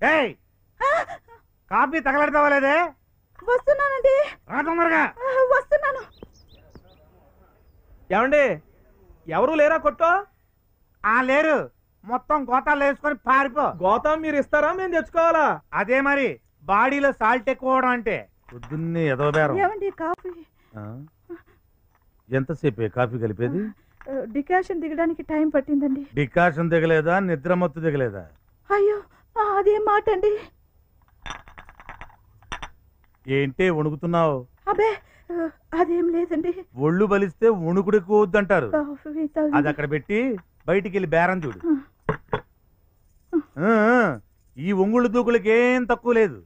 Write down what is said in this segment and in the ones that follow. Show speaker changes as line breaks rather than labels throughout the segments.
ఏయ్ కాఫీ తగలెడతావా లేదే?
వస్తున్నానండి.
రా తొందరగా.
వస్తున్నాను.
ఏమండి ఎవరు లేరా కొట్టో?
లేరు, మొత్తం గోతాలు వేసుకొని పారిపో.
గోతం మీరు ఇస్తారా మేము తెచ్చుకోవాలా?
అదే మరి బాడీలో సాల్ట్ ఎక్కువ అంటే. పొద్దున్నే ఏదో బేరం.
ఏమండి కాఫీ?
ఎంతసేపు కాఫీ కలిపేది?
డికాషన్ దిగడానికి టైం పట్టిందండి.
డికాషన్ దిగలేదా? నిద్ర మత్తు దిగలేదా?
అయ్యో అదేం మాట అండి.
ఏంటే వణుకుతున్నావు?
అబే అదేం లేదండి.
ఒళ్ళు బలిస్తే వణుకుడు ఎక్కువ వద్దంటారు. అది అక్కడ పెట్టి బయటికి వెళ్ళి బేరం చూడు. ఈ ఒంగుళ్ళు దూకులకి ఏం తక్కువ లేదు.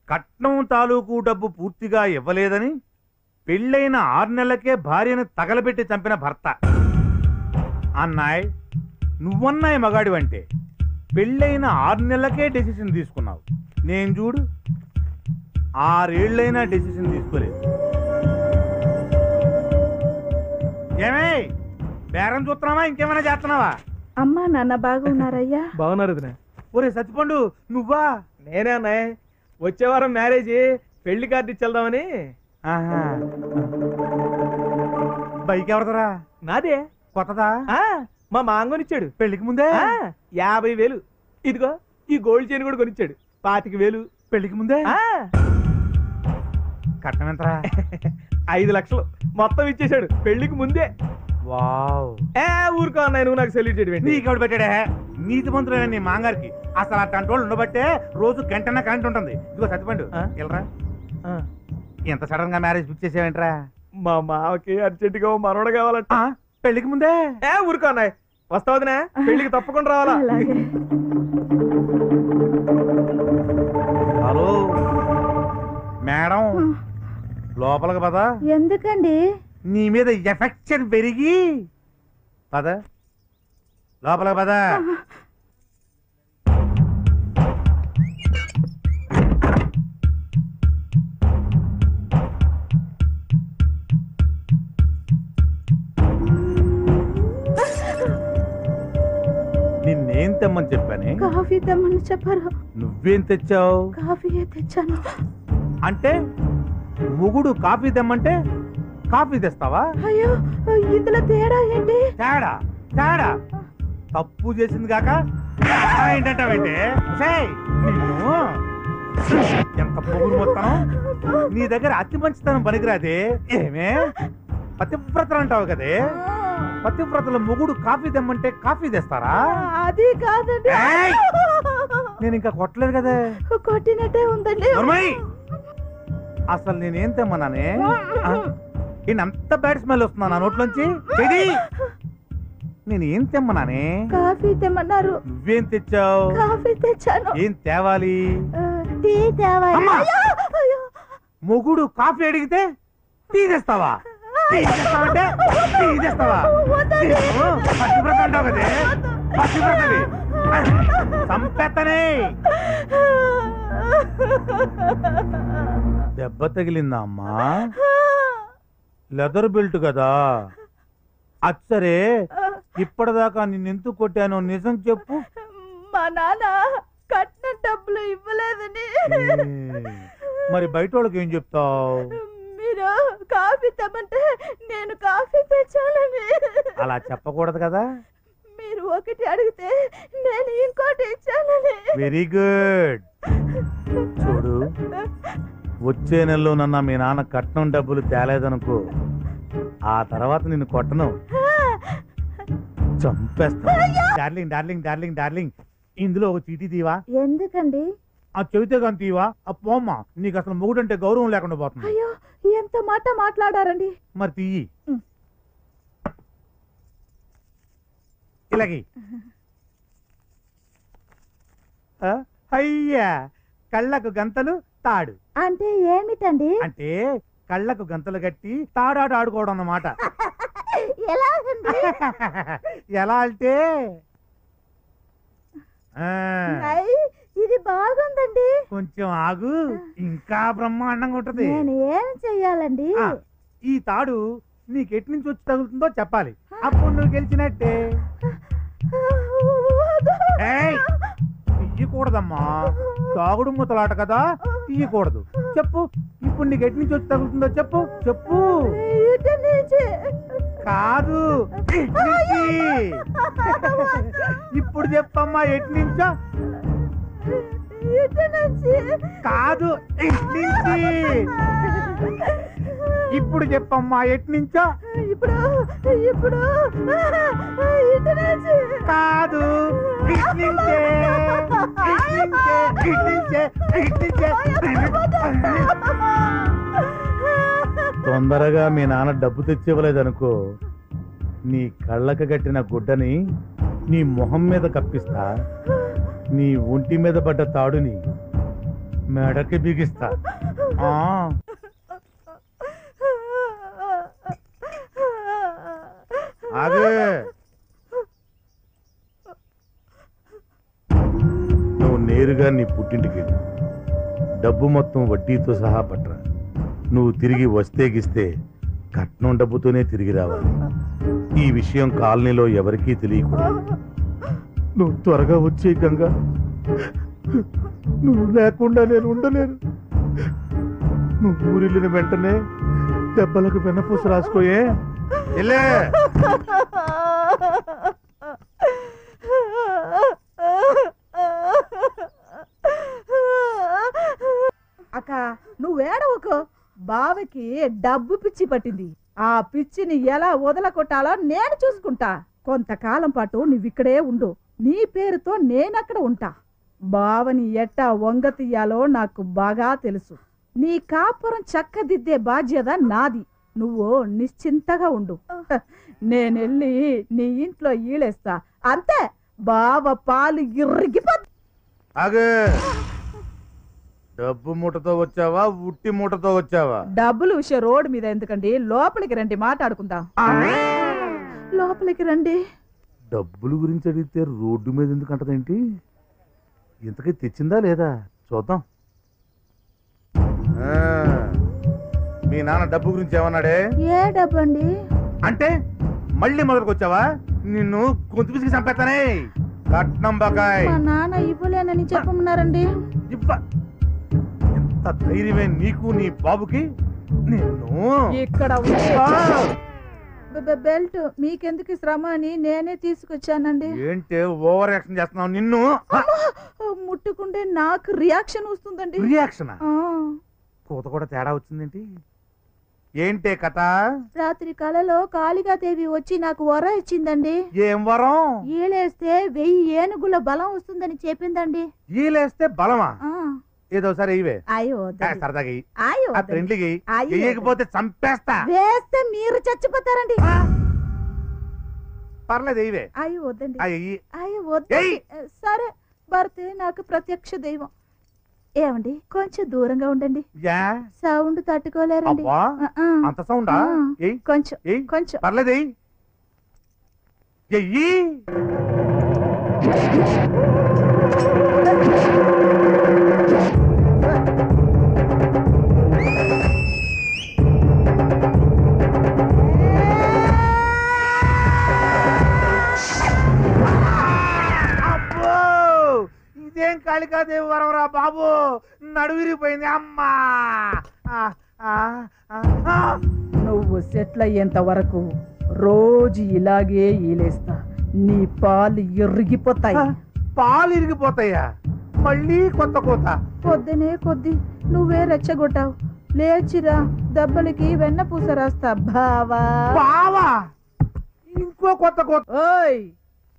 కట్నం తాలూకు డబ్బు పూర్తిగా ఇవ్వలేదని పెళ్ళైన 6 నెలలకే భార్యను తగలబెట్టి చంపిన భర్త. అన్నాయ్ నువ్వన్నాయి మగాడివంటే పెళ్ళైన 6 నెలలకే డెసిషన్ తీసుకున్నావు. నేను చూడు 6 ఏళ్ళైనా డెసిషన్ తీసుకోలేదు. ఏమే బేరం చూస్తున్నావా ఇంకేమైనా చేస్తున్నావా?
అమ్మా నాన్న బాగున్నారయ్యా?
బాగున్నారు.
ఒరే సత్తిపండు నువ్వా?
నేనే అన్నాయ్. వచ్చే వారం మ్యారేజ్, పెళ్లి కార్డు ఇచ్చేద్దామని.
బైక్ ఎవరిదరా?
నాదే.
కొత్తదా?
మా మాంగోనిచ్చాడు
పెళ్లికి ముందే.
50,000. ఇదిగో ఈ గోల్డ్ చైన్ కూడా కొనిచ్చాడు 25,000
పెళ్లికి ముందే. కట్నం ఎంతరా?
5 లక్షలు మొత్తం ఇచ్చేసాడు పెళ్లికి ముందే.
వావ్.
ఊరుకో అన్నాయి, నువ్వు నాకు సెల్యూట్ చేయడం.
నీకెవడు పెట్టాడే? నీతి మంత్రులైన నీ మాంగారికి అసలు అట్లాంటి వాళ్ళు ఉండబట్టే రోజు గంటన్న కరెంట్ ఉంటుంది. ఇదిగో సత్తిపండు వెళ్ళరా. ఎంత సడన్ గా మ్యారేజ్ ఫిక్స్ చేసావేంట్రా?
మా మావకి అర్జెంటుగా మనోడు కావాలంట.
పెళ్లికి ముందే.
ఊరుకో అన్నాయి. వస్తావుదినా? పెళ్లికి తప్పకుండా రావాలా?
హలో మేడం, లోపలికి పద.
ఎందుకండి?
నీ మీద ఎఫెక్షన్ పెరిగి పద, లోపలికి పద. నిన్నేం తెమ్మని చెప్పానే?
కాఫీ తెమ్మని చెప్పారు.
నువ్వేం తెచ్చావు?
కాఫీయే తెచ్చాను.
అంటే మొగుడు కాఫీ తెమ్మంటే కాఫీ తెస్తావా?
అయ్యో ఇందులో తేడా ఏంటి?
తేడా తేడా తప్పు చేసింది కాక ఏంటంటావంటే నిన్ను ఎంత పొగురు మొత్తం. నీ దగ్గర అతి మంచితనం పనికిరాదే. ఏమే పతివ్రతలు అంటావు కదే, పతివ్రతల మొగుడు కాఫీ తెమ్మంటే కాఫీ తెస్తారా? అది
కాదండి.
నేను ఇంకా కొట్టలేదు కదే.
కొట్టినట్టే ఉందండి.
అసలు నేనేం తెమ్మన్నానే? అంత బ్యాడ్ స్మెల్ వస్తున్నా నా నోట్లోంచి. నేనేం తెమ్మన్నానే?
కాఫీ తెమ్మన్నారు.
నువ్వేం తెచ్చావు?
కాఫీ తెచ్చాను.
ఏం తేవాలి?
టీ తేవాలి.
మొగుడు కాఫీ అడిగితే టీ తెస్తావా? టీ తెస్తావంటే టీ తెస్తావా? పతివ్రత అంటావు కదే, పతివ్రతవి సంపెత్తనే. దెబ్బ తగిలిందా అమ్మా? లెదర్ బెల్ట్ కదా. అచ్చరే ఇప్పటిదాకా నిన్నెందుకు కొట్టానో నిజం చెప్పు.
మా నాన్న కట్న డబ్బులు ఇవ్వలేదని.
మరి బయట వాళ్ళకి ఏం చెప్తావు?
మీరు కాఫీ తెమ్మంటే నేను కాఫీ తెచ్చానని.
అలా చెప్పకూడదు కదా.
మీరు ఒకటి అడిగితే నేను ఇంకోటి ఇచ్చానని.
Very good. చూడు, వచ్చే నెలలో నన్న మీ నాన్న కట్నం డబ్బులు తేలేదనుకో, ఆ తర్వాత నిన్ను కొట్టను, చంపేస్తా. డార్లింగ్ డార్లింగ్ డార్లింగ్ డార్లింగ్, ఇందులో ఒక చీటీ తీవా?
ఎందుకండి?
ఆ చెబితే కానీ తీవా? పోమ్మా, నీకు అసలు మొగుడంటే గౌరవం లేకుండా పోతుంది.
అయ్యో ఎంత మాట మాట్లాడారండి.
మరి తీయి. ఇలాగే. అయ్యా కళ్ళకు గంతలు తాడు
అంటే ఏమిటండి?
అంటే కళ్ళకు గంతలు కట్టి తాడాట ఆడుకోవడం అన్నమాట. ఎలా అంటే
ఇది బాగుందండి.
కొంచెం ఆగు, ఇంకా బ్రహ్మాండంగా ఉంటది.
నేను ఏం చెయ్యాలండి?
ఈ తాడు నీకు ఎటు నుంచి వచ్చి తగులుతుందో చెప్పాలి, అప్పుడు నువ్వు గెలిచినట్టే. తీయకూడదమ్మా, తాగుడు ముతలాట కదా, తీయకూడదు. చెప్పు, ఇప్పుడు నీకు ఎటు నుంచి వచ్చి తగులుతుందో చెప్పు. చెప్పు.
ఇటు నుంచి.
కాదు, ఇటు నుంచి. ఇప్పుడు చెప్పమ్మా, ఎటు నుంచో.
ఇటు నుంచి.
కాదు, ఇటు నుంచి. ఇప్పుడు చెప్పమ్మా, ఎటు నుంచో.
ఇప్పుడు ఇప్పుడు ఇటు నుంచి.
కాదు, ఇటు నుంచే. ఇటు నుంచే, ఇటు నుంచే, ఇటు నుంచే. తొందరగా మీ నాన్న డబ్బు తెచ్చివ్వలేదనుకో, నీ కళ్ళకు కట్టిన గుడ్డని నీ మొహం మీద కప్పిస్తా, నీ ఒంటి మీద పడ్డ తాడుని మెడకి బిగిస్తా. ఆ ఆగే, నువ్వు నేరుగా నీ పుట్టింటికి వెళ్ళు. డబ్బు మొత్తం వడ్డీతో సహా పట్రా. నువ్వు తిరిగి వస్తే గిస్తే కట్నం డబ్బుతోనే తిరిగి రావాలి. ఈ విషయం కాలనీలో ఎవరికీ తెలియకూడదు. నువ్వు త్వరగా వచ్చే గంగా, నువ్వు లేకుండా నేను ఉండలేను. నువ్వు ఊరిల్లిన వెంటనే దెబ్బలకు వెన్నపూస రాసుకోయే. వెళ్ళే.
అక్క నువ్వేడవకు, బావకి డబ్బు పిచ్చి పట్టింది. ఆ పిచ్చిని ఎలా వదలకొట్టాలో నేను చూసుకుంటా. కొంతకాలం పాటు నువ్విక్కడే ఉండు, నీ పేరుతో నేనక్కడ ఉంటా. బావని ఎట్టా వంగ తీయాలో నాకు బాగా తెలుసు. నీ కాపురం చక్కదిద్దే బాధ్యత నాది. నువ్వు నిశ్చింతగా ఉండు. నేనెళ్ళి నీ ఇంట్లో ఈలేస్తా, అంతే. బావ పాలు ఇరిగిపో.
ఆగే, డబ్బు మూటతో వచ్చావా, ఉట్టి మూటతో వచ్చావా?
డబ్బులు విషయం రోడ్డు మీద ఎందుకండి, లోపలికి రండి, మాట్లాడుకుందాం. లోపలికి రండి.
డబ్బుల గురించి అడిగితే రోడ్డు మీద ఎందుకు అంటదేంటి? ఇంతకీ తెచ్చిందా లేదా చూద్దాం. మీ నాన్న డబ్బు గురించి ఏమన్నాడే?
ఏ డబ్బు అండి?
అంటే మళ్ళీ మొదలుకు వచ్చావా? నిన్ను గొంతు పిసికి చంపేస్తానే. కట్నం బకాయ్
మా నాన్న ఇవ్వలేనని చెప్పమన్నారండి.
ఎంత ధైర్యమే నీకు నీ బాబుకి? నిన్ను
ఇక్కడ బెల్ట్ మీకెందుకు శ్రమ అని నేనే తీసుకొచ్చానండి.
ఏంటి ఓవర్ యాక్షన్ చేస్తున్నావు? నిన్ను
ముట్టుకుంటే నాకు రియాక్షన్ వస్తుందండి.
రియాక్షన్? కూత కూడా తేడా వచ్చిందేంటి? ఏంటే కథ?
రాత్రి కలలో కాళికాదేవి వచ్చి నాకు వరం ఇచ్చిందండి.
ఏం వరం?
ఈలేస్తే 1000 ఏనుగుల బలం వస్తుందని చెప్పిందండి.
ఈలేస్తే బలమా? ఏదోసారి ఇవే
అయ్యో
సరదాగా
అయ్యో
ఫ్రెండ్లీకి వేయకపోతే చంపేస్తా.
వేస్తే మీరు చచ్చిపోతారండి.
పర్లేదు ఇవే.
అయ్యో వద్దండి.
అయ్యి
అయ్యో వద్దండి. సరే, భర్తే నాకు ప్రత్యక్ష దైవం. ఏమండి కొంచెం దూరంగా ఉండండి, సౌండ్ తట్టుకోలేరండి.
అంత సౌండా?
కొంచెం కొంచెం
పర్లేదు. ఇదేం కాళికాదేవి వరవరా బాబు, నడువిరిపోయింది. అమ్మా,
నువ్వు సెటిల్ అయ్యేంత వరకు రోజు ఇలాగే ఈలేస్తా. నీ పాలు ఇరిగిపోతాయి.
పాలు ఇరిగిపోతాయా? మళ్ళీ కొత్త కోత?
పొద్దునే కొద్ది నువ్వే రెచ్చగొట్టావు. లేచిరా, దెబ్బలకి వెన్న పూస రాస్తా. బావా
బావా, ఇంకో కొత్త కోత.
ఓయ్,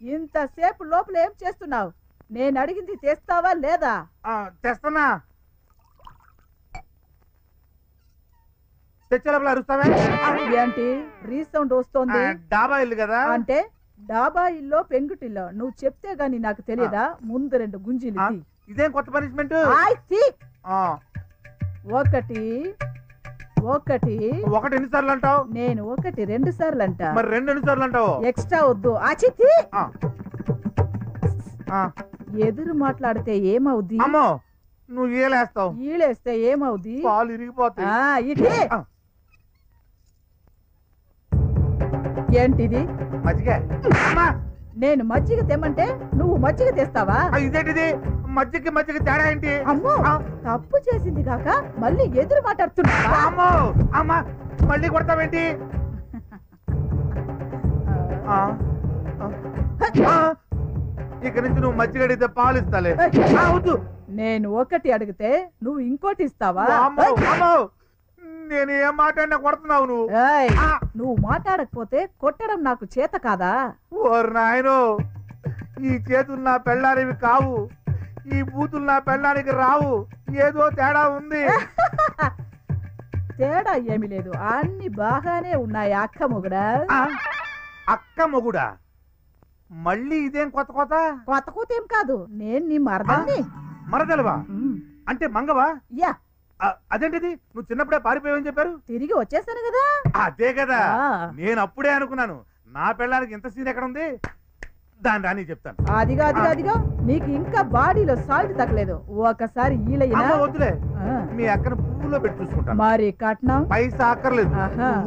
ఇంతసేపు లోపల ఏం చేస్తున్నావు? నేను అడిగింది తెస్తావా లేదా?
తెస్తానా. తెచ్చేలోపల అరుస్తావే
ఏంటి రీసౌండ్ వస్తోంది?
డాబా ఇల్లు కదా.
అంటే డాబా ఇల్లో పెంకుటిల్లో నువ్వు చెప్తే గాని నాకు తెలియదా? ముందు 2 గుంజీలు.
ఇదేం కొత్త పనిష్మెంట్?
ఒకటి ఒకటి
ఒకటి ఎన్నిసార్లు అంటావు?
నేను 1 2 సార్లు అంటా.
మరి 2 ఎన్నిసార్లు అంటావు?
ఎక్స్ట్రా వద్దు. ఆచితి ఎదురు మాట్లాడితే ఏమవుద్ది?
అమ్మో, నువ్వు ఈలేస్తావు.
ఈలేస్తే ఏమవుద్ది?
పాలు ఇరిగిపోతాయి.
ఏంటిది?
మజ్జిగ.
నేను మజ్జిగ తెమ్మంటే నువ్వు మజ్జిగ తెస్తావా?
ఇదేంటిది? మజ్జిగ తేడా ఏంటి?
అమ్మో, తప్పు చేసింది కాక మళ్ళీ ఎదురు మాట్లాడుతున్నా.
అమ్మో అమ్మా, మళ్ళీ కొడతావేంటి? ఇక నుంచి నువ్వు మజ్జిగ అడిగితే పాలు ఇస్తాలే. వద్దు.
నేను ఒకటి అడిగితే నువ్వు ఇంకోటి ఇస్తావా?
అమ్మో అమ్మో, నేను ఏం మాట్లాడినా కొడుతున్నావు నువ్వు.
ఏయ్, నువ్వు మాట్లాడకపోతే కొట్టడం నాకు చేత కాదా?
ఓరు నాయనో, ఈ చేతులు నా పెళ్ళానివి కావు, ఈ బూతులు నా పెళ్ళానికి రావు. ఏదో తేడా ఉంది.
తేడా ఏమి లేదు, అన్ని బాగానే ఉన్నాయి అక్క మొగుడా.
అక్క మొగుడా? మళ్ళీ ఇదేం కొత్త కొత్త?
కొత్త కూతేం కాదు, నేను నీ మరదల్ని.
మరదలవా? అంటే మంగవా?
యా.
అదేంటిది? నువ్వు చిన్నప్పుడే పారిపోయావని చెప్పారు.
తిరిగి వచ్చేసాను కదా.
అదే కదా, నేను అప్పుడే అనుకున్నాను. నా పెళ్ళానికి ఇంత సీన్ ఎక్కడ ఉంది? దాని రాని చెప్తాను.
అదిగా నీకు ఇంకా బాడీలో సాల్ట్ తగ్గలేదు. ఒకసారి
వద్దులే, మీ అక్కను పువ్వులో పెట్టి చూసుకుంటాను.
మరి కట్నం
పైసా అక్కర్లేదు.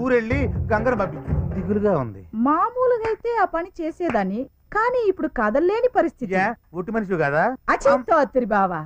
ఊరెళ్ళి గంగను పంపించు. దిగులుగా ఉంది.
మామూలుగా అయితే ఆ పని చేసేదాన్ని, కానీ ఇప్పుడు కదల్లేని పరిస్థితి.
ఒట్టి మనిషి కదా?
అచింతో అత్తిరి బావా.